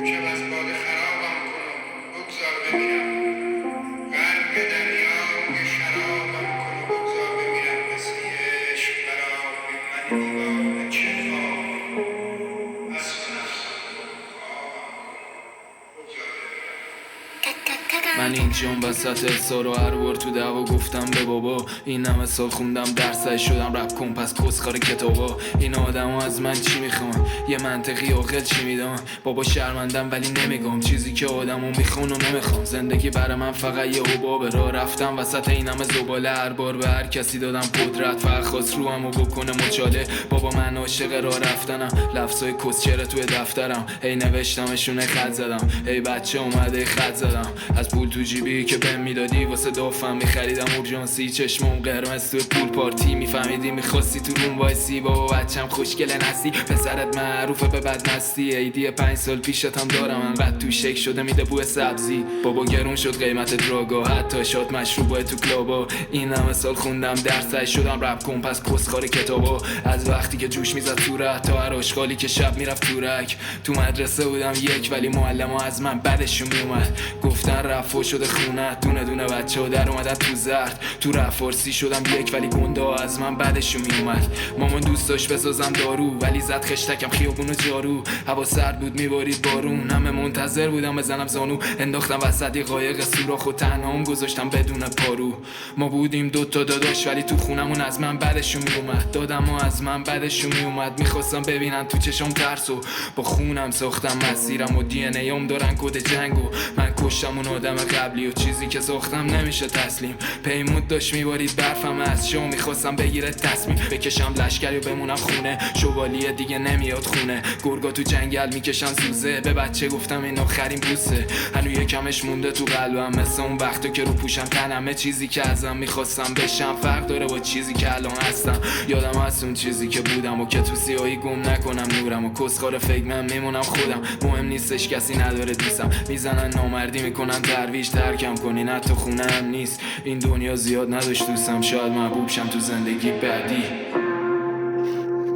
امشب از باده خرابم کن و بگذار بمیرم، غرق دریای شرابم کن و بگذار بمیرم. مثل عشق برای من دیوانه چه خواب، از تو نفسم خوابم کن و بگذار بمیرم. من اینجام وسط احسار و هر بار تو دعوا گفتم به بابا این همه سال خوندم درسای شدم رپ کن پس کسخار کتابا. این آدم ها از من چی میخوان؟ یه منطقی عاقل چی میدان؟ بابا شرمندم ولی نمیگم چیزی که آدم ها میخوان و نمیخوان. زندگی برای من فقط یه حبابه، راه رفتم وسط این همه زباله. هر بار به هر کسی دادم قدرت فقط خواست رو همو بکنه مچاله. بابا من عاشق راه رفتنم، لفظای کسچره توی دفترم هی نوشتمشونه خط زدم. هی بچه اومده خط زدم از پول تو جیبی که بهم میدادی واسه دافم میخریدم اورژانسی. چشمم قرمز تو پول پارتی میفهمیدی میخواستی تو روم وایسی. بابا بچم خوشگله نستی، پسرت معروفه به بدمستی. ایدی 5 سال پیشتم دارم انقدر تو شک شده میده بوی سبزی. بابا گرون شد قیمت دراگا، حتی شاد مشروبای تو کلابا. این همه سال خوندم درسای شدم رپ کن پس کسخار کتابا. از وقتی که جوش میزد صورت تا هر آشغالی که شب میرفت تو رک. تو مدرسه بودم یک ولی معلم‌ها از من بدشون میومد، گفتن رفع شده خونت. دونه دونه بچه ها در اومدن تو زرد، تو رفارسی شدم یک ولی گنده ها از من بدشون میومد. مامان دوست داشت بسازم دارو ولی زد خشتکم خیابونو جارو. هوا سرد بود میبارید بارون، همه منتظر بودم بزنم زانو. انداختم وسط یه قایق سوراخ و تنهام گذاشتم بدون پارو. ما بودیم دوتا داداش ولی تو خونمون از من بدشون میومد. دادم ها از من بدشون میومد، میخواستم ببینن تو چشم ترسو. با خونم ساختم مسیرم و دی ان ایام دارن کد جنگو. من کشتم اون آدم قبلی و چیزی که ساختم نمیشه تسلیم. پیمود داشت میبارید برفم از شو، میخواستم بگیره تصمیم بکشم لشکری و بمونم خونه. شوالیه دیگه نمیاد خونه، گرگا تو جنگل میکشن سوزه. به بچه گفتم این آخرین بوسه، هنو یکمش مونده تو قلبم مثل اون وقتا که رو پوشم تنمه. چیزی که ازم میخواستم بشم فرق داره با چیزی که الان هستم. یادم هست اون چیزی که بودم و که تو سیاهی گم نکنم نورم. و کسخار فکر من میمونم خودم، مهم نیستش کسی نداره دوستم. میزنن نامردی میکنن درویش ترکم کنین حتی خونه هم نیست. این دنیا زیاد نداشت دوستم، شاید محبوب شم تو زندگی بعدی.